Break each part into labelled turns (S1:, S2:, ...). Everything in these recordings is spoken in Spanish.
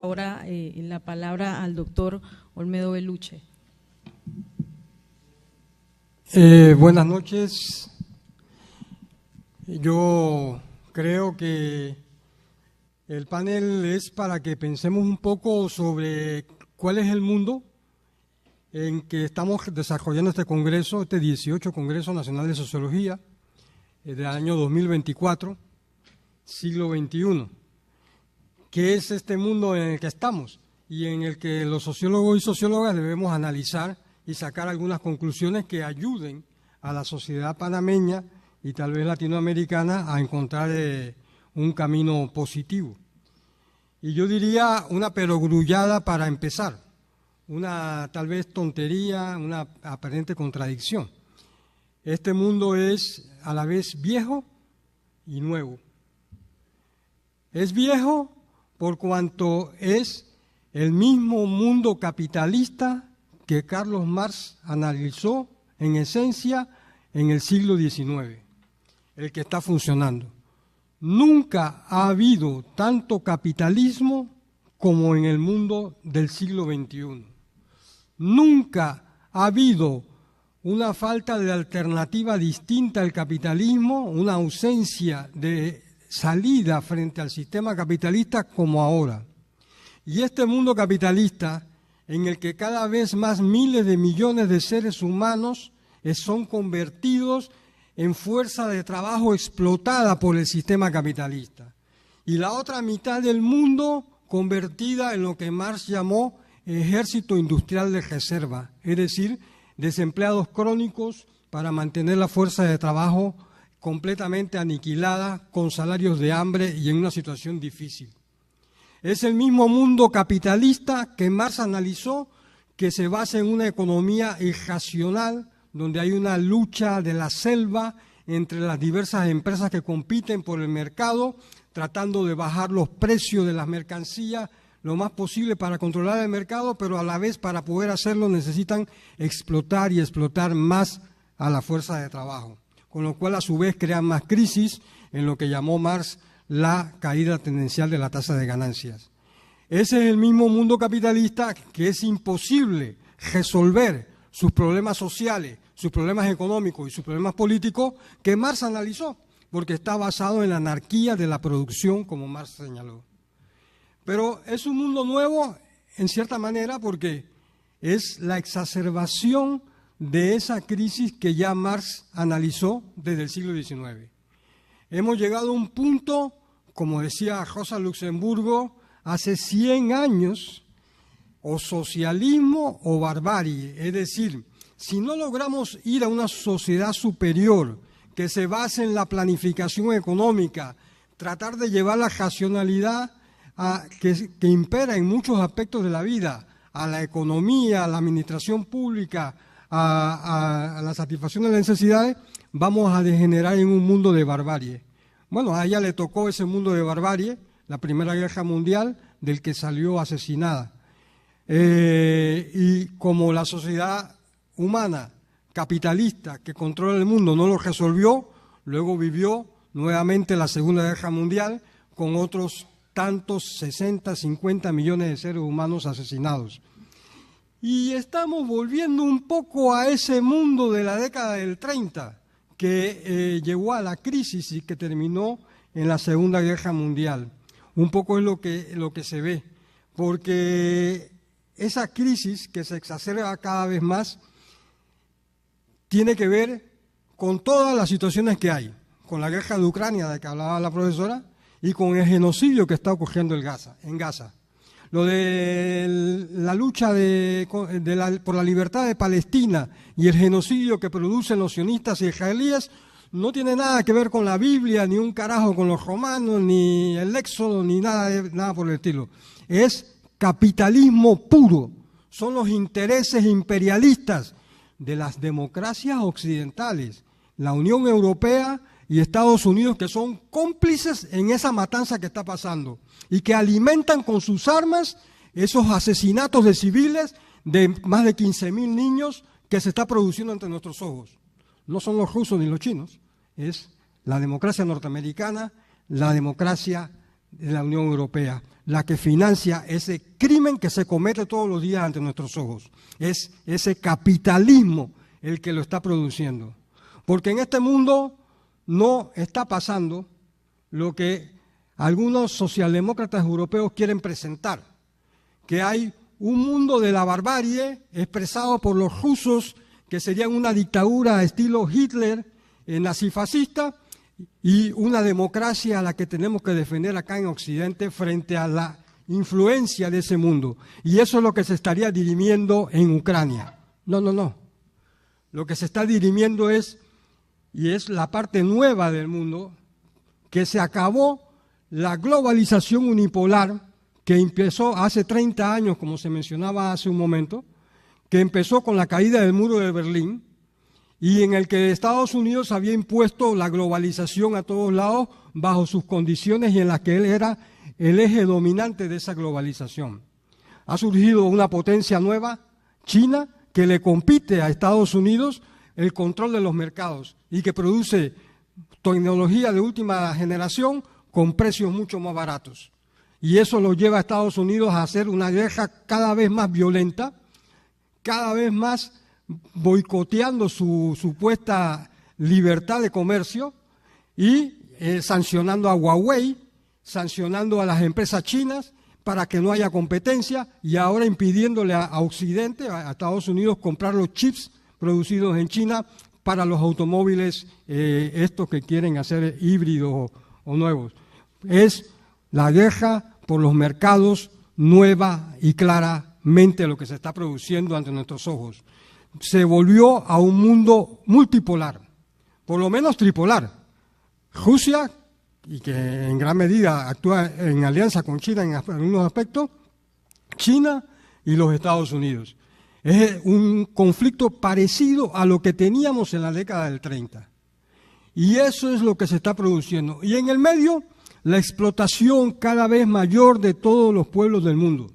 S1: Ahora la palabra al doctor Olmedo Belluche.
S2: Buenas noches. Yo creo que el panel es para que pensemos un poco sobre cuál es el mundo en que estamos desarrollando este congreso, este 18 Congreso Nacional de Sociología del año 2024, siglo XXI. ¿Qué es este mundo en el que estamos y en el que los sociólogos y sociólogas debemos analizar y sacar algunas conclusiones que ayuden a la sociedad panameña y tal vez latinoamericana a encontrar un camino positivo? Y yo diría una perogrullada para empezar, una tal vez tontería, una aparente contradicción. Este mundo es a la vez viejo y nuevo. Es viejo por cuanto es el mismo mundo capitalista que Carlos Marx analizó en esencia en el siglo XIX, el que está funcionando. Nunca ha habido tanto capitalismo como en el mundo del siglo XXI. Nunca ha habido una falta de alternativa distinta al capitalismo, una ausencia de salida frente al sistema capitalista como ahora. Y este mundo capitalista, en el que cada vez más miles de millones de seres humanos son convertidos en fuerza de trabajo explotada por el sistema capitalista. Y la otra mitad del mundo convertida en lo que Marx llamó ejército industrial de reserva, es decir, desempleados crónicos para mantener la fuerza de trabajo completamente aniquilada, con salarios de hambre y en una situación difícil. Es el mismo mundo capitalista que Marx analizó, que se basa en una economía irracional, donde hay una lucha de la selva entre las diversas empresas que compiten por el mercado, tratando de bajar los precios de las mercancías lo más posible para controlar el mercado, pero a la vez para poder hacerlo necesitan explotar y explotar más a la fuerza de trabajo, con lo cual a su vez crean más crisis en lo que llamó Marx la caída tendencial de la tasa de ganancias. Ese es el mismo mundo capitalista que es imposible resolver sus problemas sociales, sus problemas económicos y sus problemas políticos que Marx analizó, porque está basado en la anarquía de la producción, como Marx señaló. Pero es un mundo nuevo en cierta manera porque es la exacerbación de esa crisis que ya Marx analizó desde el siglo XIX. Hemos llegado a un punto, como decía Rosa Luxemburgo, hace 100 años, o socialismo o barbarie. Es decir, si no logramos ir a una sociedad superior que se base en la planificación económica, tratar de llevar la racionalidad que impera en muchos aspectos de la vida, a la economía, a la administración pública, a la satisfacción de las necesidades, vamos a degenerar en un mundo de barbarie. Bueno, a ella le tocó ese mundo de barbarie, la Primera Guerra Mundial, del que salió asesinada. Y como la sociedad humana, capitalista, que controla el mundo, no lo resolvió, luego vivió nuevamente la Segunda Guerra Mundial con otros tantos 60, 50 millones de seres humanos asesinados. Y estamos volviendo un poco a ese mundo de la década del 30, que llegó a la crisis y que terminó en la Segunda Guerra Mundial. Un poco es lo que se ve, porque esa crisis que se exacerba cada vez más tiene que ver con todas las situaciones que hay, con la guerra de Ucrania de que hablaba la profesora y con el genocidio que está ocurriendo en Gaza. Lo de la lucha por la libertad de Palestina y el genocidio que producen los sionistas israelíes no tiene nada que ver con la Biblia, ni un carajo con los romanos, ni el Éxodo, ni nada por el estilo. Es capitalismo puro. Son los intereses imperialistas de las democracias occidentales, la Unión Europea y Estados Unidos, que son cómplices en esa matanza que está pasando y que alimentan con sus armas esos asesinatos de civiles de más de 15.000 niños que se está produciendo ante nuestros ojos. No son los rusos ni los chinos, es la democracia norteamericana, la democracia de la Unión Europea. la que financia ese crimen que se comete todos los días ante nuestros ojos. Es ese capitalismo el que lo está produciendo. Porque en este mundo no está pasando lo que algunos socialdemócratas europeos quieren presentar, que hay un mundo de la barbarie expresado por los rusos, que serían una dictadura estilo Hitler, nazifascista, y una democracia a la que tenemos que defender acá en Occidente frente a la influencia de ese mundo. Y eso es lo que se estaría dirimiendo en Ucrania. No. Lo que se está dirimiendo es la parte nueva del mundo, que se acabó la globalización unipolar que empezó hace 30 años, como se mencionaba hace un momento, que empezó con la caída del muro de Berlín, y en el que Estados Unidos había impuesto la globalización a todos lados bajo sus condiciones y en las que él era el eje dominante de esa globalización. Ha surgido una potencia nueva, China, que le compite a Estados Unidos el control de los mercados y que produce tecnología de última generación con precios mucho más baratos. Y eso lo lleva a Estados Unidos a hacer una guerra cada vez más violenta, cada vez más boicoteando su supuesta libertad de comercio y sancionando a Huawei, sancionando a las empresas chinas para que no haya competencia y ahora impidiéndole a Occidente, a Estados Unidos, comprar los chips producidos en China para los automóviles estos que quieren hacer híbridos o nuevos. Es la guerra por los mercados nueva y claramente lo que se está produciendo ante nuestros ojos. Se volvió a un mundo multipolar, por lo menos tripolar. Rusia, y que en gran medida actúa en alianza con China en algunos aspectos, China y los Estados Unidos. Es un conflicto parecido a lo que teníamos en la década del 30. Y eso es lo que se está produciendo. Y en el medio, la explotación cada vez mayor de todos los pueblos del mundo.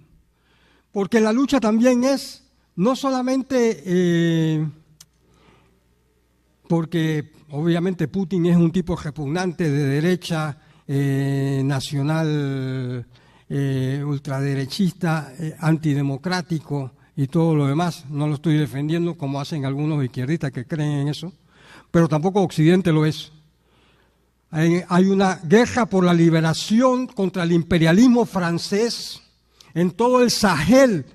S2: Porque la lucha también es no solamente porque obviamente Putin es un tipo repugnante de derecha, nacional, ultraderechista, antidemocrático y todo lo demás. No lo estoy defendiendo como hacen algunos izquierdistas que creen en eso, pero tampoco Occidente lo es. Hay una guerra por la liberación contra el imperialismo francés en todo el Sahel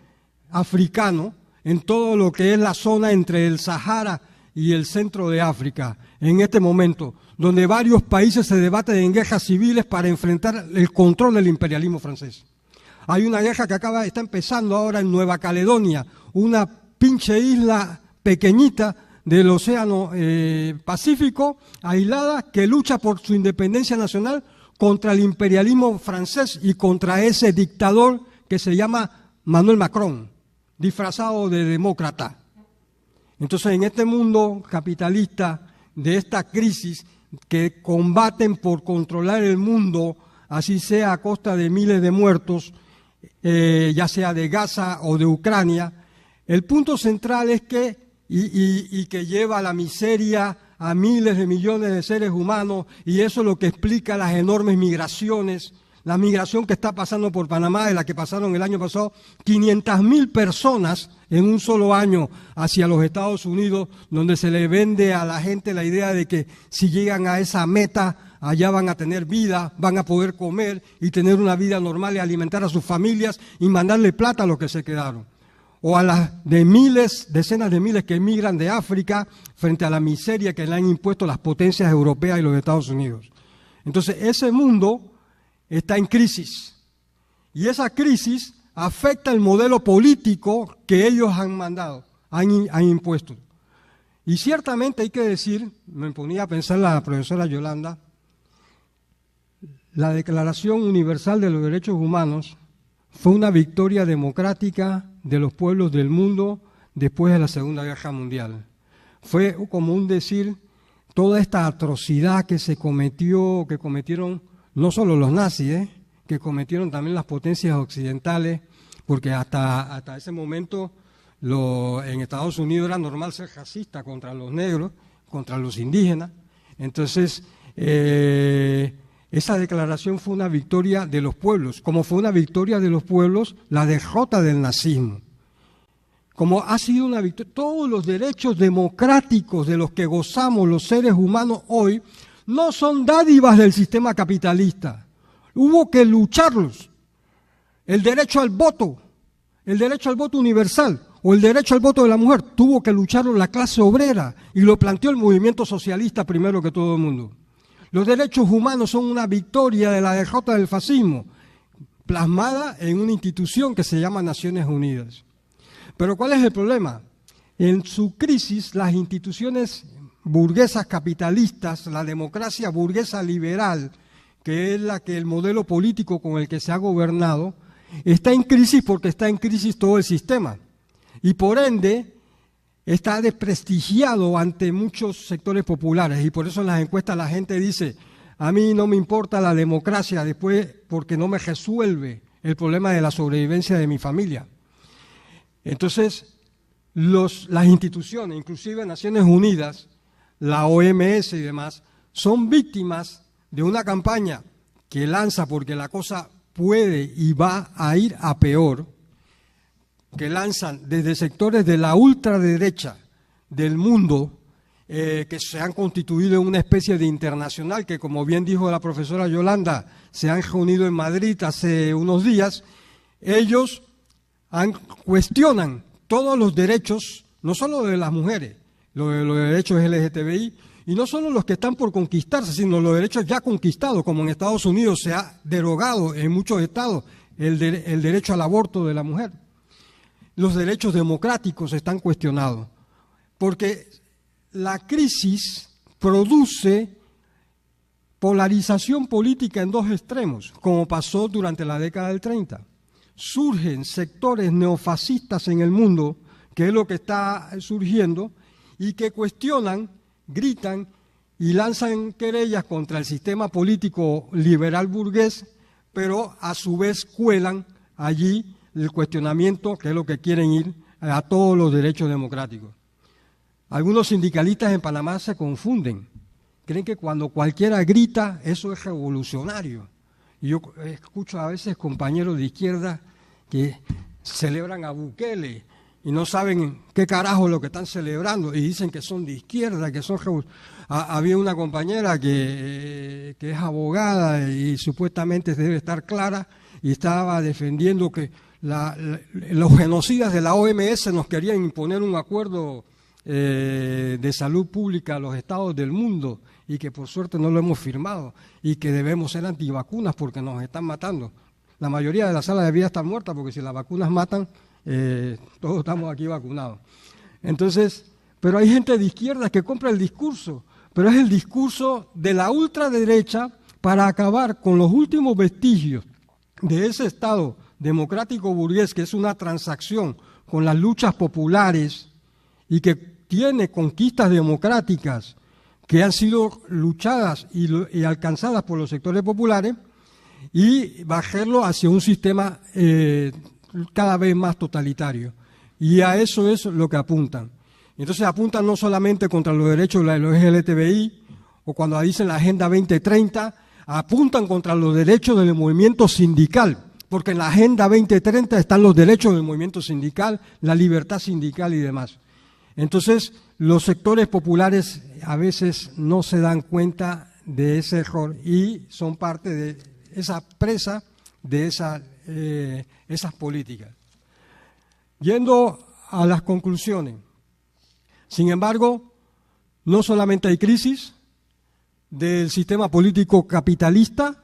S2: africano, en todo lo que es la zona entre el Sahara y el centro de África, en este momento, donde varios países se debaten en guerras civiles para enfrentar el control del imperialismo francés. Hay una guerra que está empezando ahora en Nueva Caledonia, una pinche isla pequeñita del Océano Pacífico, aislada, que lucha por su independencia nacional contra el imperialismo francés y contra ese dictador que se llama Manuel Macron, disfrazado de demócrata. Entonces, en este mundo capitalista, de esta crisis que combaten por controlar el mundo, así sea a costa de miles de muertos, ya sea de Gaza o de Ucrania, el punto central es que, y que lleva a la miseria a miles de millones de seres humanos, y eso es lo que explica las enormes migraciones. La migración que está pasando por Panamá, de la que pasaron el año pasado 500.000 personas en un solo año hacia los Estados Unidos, donde se le vende a la gente la idea de que si llegan a esa meta, allá van a tener vida, van a poder comer y tener una vida normal y alimentar a sus familias y mandarle plata a los que se quedaron. O a las de miles, decenas de miles que emigran de África frente a la miseria que le han impuesto las potencias europeas y los Estados Unidos. Entonces, ese mundo está en crisis, y esa crisis afecta el modelo político que ellos han mandado, han impuesto. Y ciertamente hay que decir, me ponía a pensar la profesora Yolanda, la Declaración Universal de los Derechos Humanos fue una victoria democrática de los pueblos del mundo después de la Segunda Guerra Mundial. Fue como un decir, toda esta atrocidad que cometieron no solo los nazis, que cometieron también las potencias occidentales, porque hasta ese momento en Estados Unidos era normal ser racista contra los negros, contra los indígenas. Entonces, Esa declaración fue una victoria de los pueblos, como fue una victoria de los pueblos la derrota del nazismo. Como ha sido una victoria, todos los derechos democráticos de los que gozamos los seres humanos hoy no son dádivas del sistema capitalista. Hubo que lucharlos. El derecho al voto universal o el derecho al voto de la mujer, tuvo que lucharlo la clase obrera y lo planteó el movimiento socialista primero que todo el mundo. Los derechos humanos son una victoria de la derrota del fascismo, plasmada en una institución que se llama Naciones Unidas. Pero ¿cuál es el problema? En su crisis, las instituciones burguesas capitalistas, la democracia burguesa liberal, que es el modelo político con el que se ha gobernado, está en crisis porque está en crisis todo el sistema. Y por ende, está desprestigiado ante muchos sectores populares. Y por eso en las encuestas la gente dice, a mí no me importa la democracia después porque no me resuelve el problema de la sobrevivencia de mi familia. Entonces, las instituciones, inclusive Naciones Unidas, la OMS y demás, son víctimas de una campaña que lanza porque la cosa puede y va a ir a peor, que lanzan desde sectores de la ultraderecha del mundo, que se han constituido en una especie de internacional, que como bien dijo la profesora Yolanda, se han reunido en Madrid hace unos días. Ellos cuestionan todos los derechos, no solo de las mujeres, los derechos LGTBI, y no solo los que están por conquistarse, sino los derechos ya conquistados, como en Estados Unidos se ha derogado en muchos estados el derecho al aborto de la mujer. Los derechos democráticos están cuestionados, porque la crisis produce polarización política en dos extremos, como pasó durante la década del 30. Surgen sectores neofascistas en el mundo, que es lo que está surgiendo, y que cuestionan, gritan y lanzan querellas contra el sistema político liberal burgués, pero a su vez cuelan allí el cuestionamiento, que es lo que quieren ir a todos los derechos democráticos. Algunos sindicalistas en Panamá se confunden, creen que cuando cualquiera grita eso es revolucionario. Y yo escucho a veces compañeros de izquierda que celebran a Bukele y no saben qué carajo es lo que están celebrando y dicen que son de izquierda, que son había una compañera que es abogada y supuestamente debe estar clara y estaba defendiendo que los genocidas de la OMS nos querían imponer un acuerdo de salud pública a los estados del mundo y que por suerte no lo hemos firmado y que debemos ser antivacunas porque nos están matando. La mayoría de las salas de vida están muertas porque si las vacunas matan, todos estamos aquí vacunados. Entonces, pero hay gente de izquierda que compra el discurso, pero es el discurso de la ultraderecha para acabar con los últimos vestigios de ese Estado democrático burgués, que es una transacción con las luchas populares y que tiene conquistas democráticas que han sido luchadas y alcanzadas por los sectores populares, y bajarlo hacia un sistema cada vez más totalitario. Y a eso es lo que apuntan. Entonces apuntan no solamente contra los derechos de los LGTBI, o cuando dicen la Agenda 2030, apuntan contra los derechos del movimiento sindical, porque en la Agenda 2030 están los derechos del movimiento sindical, la libertad sindical y demás. Entonces, los sectores populares a veces no se dan cuenta de ese error y son parte de esa presa de esas políticas. Yendo a las conclusiones, sin embargo, no solamente hay crisis del sistema político capitalista,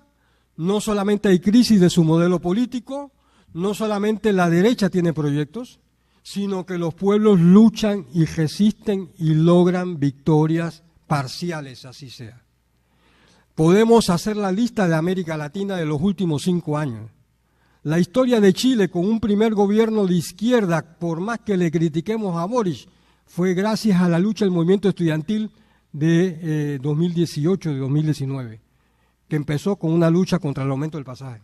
S2: no solamente hay crisis de su modelo político, no solamente la derecha tiene proyectos, sino que los pueblos luchan y resisten y logran victorias parciales, así sea. Podemos hacer la lista de América Latina de los últimos 5 años. La historia de Chile con un primer gobierno de izquierda, por más que le critiquemos a Boric, fue gracias a la lucha del movimiento estudiantil de 2018, de 2019, que empezó con una lucha contra el aumento del pasaje.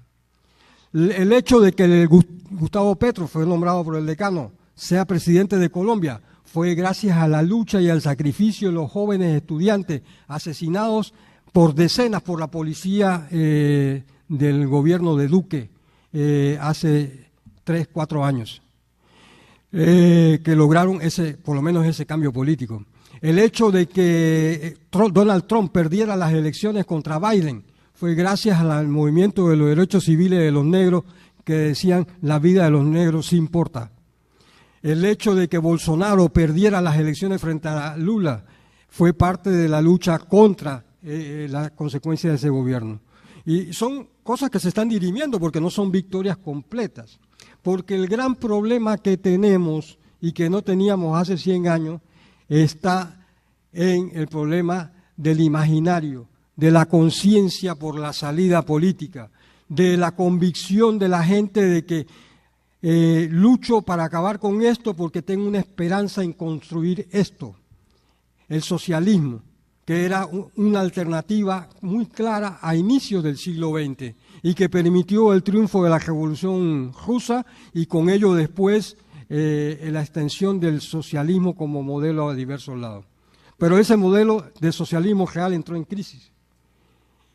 S2: El hecho de que Gustavo Petro fue nombrado por el decano, sea presidente de Colombia, fue gracias a la lucha y al sacrificio de los jóvenes estudiantes asesinados por decenas por la policía del gobierno de Duque hace 3, 4 años, que lograron por lo menos ese cambio político. El hecho de que Donald Trump perdiera las elecciones contra Biden fue gracias al movimiento de los derechos civiles de los negros que decían la vida de los negros sí importa. El hecho de que Bolsonaro perdiera las elecciones frente a Lula fue parte de la lucha contra las consecuencias de ese gobierno. Y son cosas que se están dirimiendo porque no son victorias completas. Porque el gran problema que tenemos y que no teníamos hace 100 años está en el problema del imaginario, de la conciencia por la salida política, de la convicción de la gente de que lucho para acabar con esto porque tengo una esperanza en construir esto. El socialismo, que era una alternativa muy clara a inicios del siglo XX y que permitió el triunfo de la Revolución Rusa y con ello después la extensión del socialismo como modelo a diversos lados. Pero ese modelo de socialismo real entró en crisis.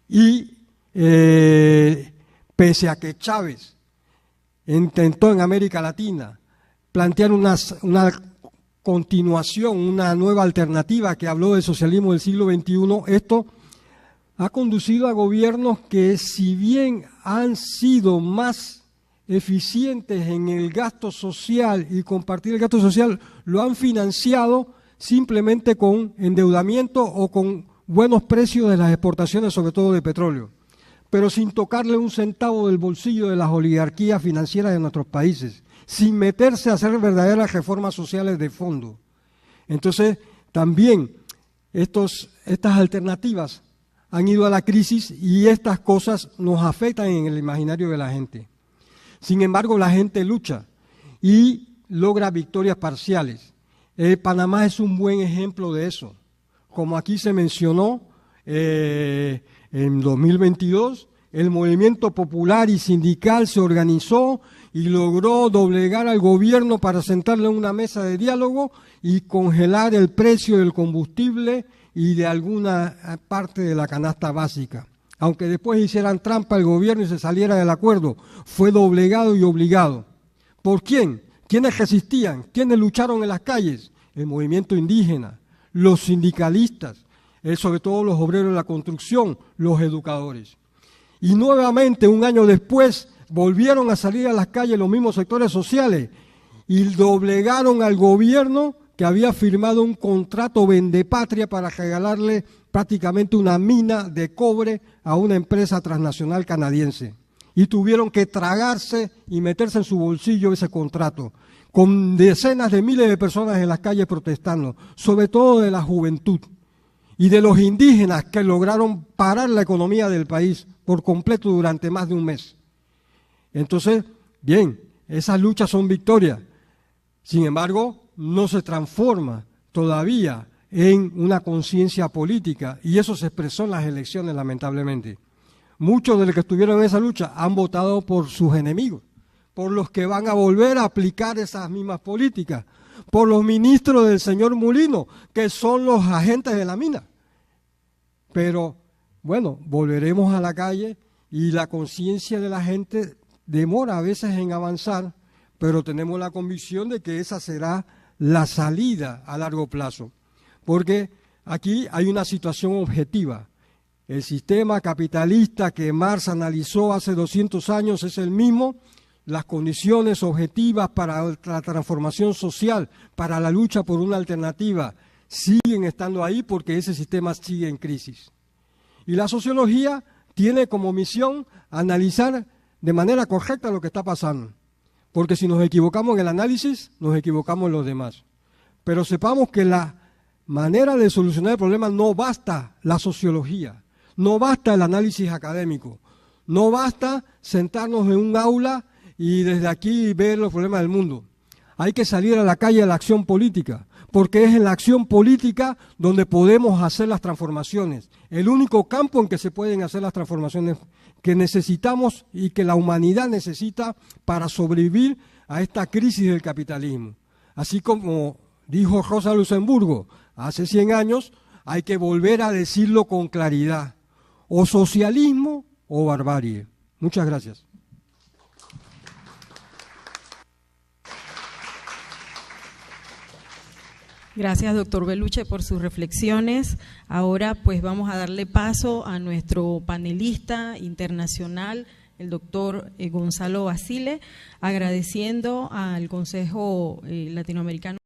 S2: Y pese a que Chávez intentó en América Latina plantear una continuación, una nueva alternativa que habló del socialismo del siglo XXI, esto ha conducido a gobiernos que, si bien han sido más eficientes en el gasto social y compartir el gasto social, lo han financiado simplemente con endeudamiento o con buenos precios de las exportaciones, sobre todo de petróleo, pero sin tocarle un centavo del bolsillo de las oligarquías financieras de nuestros países, sin meterse a hacer verdaderas reformas sociales de fondo. Entonces, también estas alternativas han ido a la crisis y estas cosas nos afectan en el imaginario de la gente. Sin embargo, la gente lucha y logra victorias parciales. Panamá es un buen ejemplo de eso. Como aquí se mencionó, en 2022, el movimiento popular y sindical se organizó y logró doblegar al gobierno para sentarle en una mesa de diálogo y congelar el precio del combustible y de alguna parte de la canasta básica. Aunque después hicieran trampa el gobierno y se saliera del acuerdo, fue doblegado y obligado. ¿Por quién? ¿Quiénes resistían? ¿Quiénes lucharon en las calles? El movimiento indígena, los sindicalistas, sobre todo los obreros de la construcción, los educadores. Y nuevamente, un año después, volvieron a salir a las calles los mismos sectores sociales y doblegaron al gobierno que había firmado un contrato vendepatria para regalarle prácticamente una mina de cobre a una empresa transnacional canadiense. Y tuvieron que tragarse y meterse en su bolsillo ese contrato, con decenas de miles de personas en las calles protestando, sobre todo de la juventud y de los indígenas que lograron parar la economía del país por completo durante más de un mes. Entonces, bien, esas luchas son victorias. Sin embargo, no se transforma todavía en una conciencia política y eso se expresó en las elecciones, lamentablemente. Muchos de los que estuvieron en esa lucha han votado por sus enemigos, por los que van a volver a aplicar esas mismas políticas, por los ministros del señor Mulino, que son los agentes de la mina. Pero, bueno, volveremos a la calle y la conciencia de la gente demora a veces en avanzar, pero tenemos la convicción de que esa será la salida a largo plazo. Porque aquí hay una situación objetiva. El sistema capitalista que Marx analizó hace 200 años es el mismo. Las condiciones objetivas para la transformación social, para la lucha por una alternativa, siguen estando ahí porque ese sistema sigue en crisis. Y la sociología tiene como misión analizar de manera correcta lo que está pasando. Porque si nos equivocamos en el análisis, nos equivocamos en los demás. Pero sepamos que la manera de solucionar el problema no basta la sociología, no basta el análisis académico, no basta sentarnos en un aula y desde aquí ver los problemas del mundo. Hay que salir a la calle a la acción política, porque es en la acción política donde podemos hacer las transformaciones. El único campo en que se pueden hacer las transformaciones que necesitamos y que la humanidad necesita para sobrevivir a esta crisis del capitalismo. Así como dijo Rosa Luxemburgo hace 100 años, hay que volver a decirlo con claridad. o socialismo o barbarie. Muchas gracias.
S1: Gracias, doctor Beluche, por sus reflexiones. Ahora pues vamos a darle paso a nuestro panelista internacional, el doctor Gonzalo Basile, agradeciendo al Consejo Latinoamericano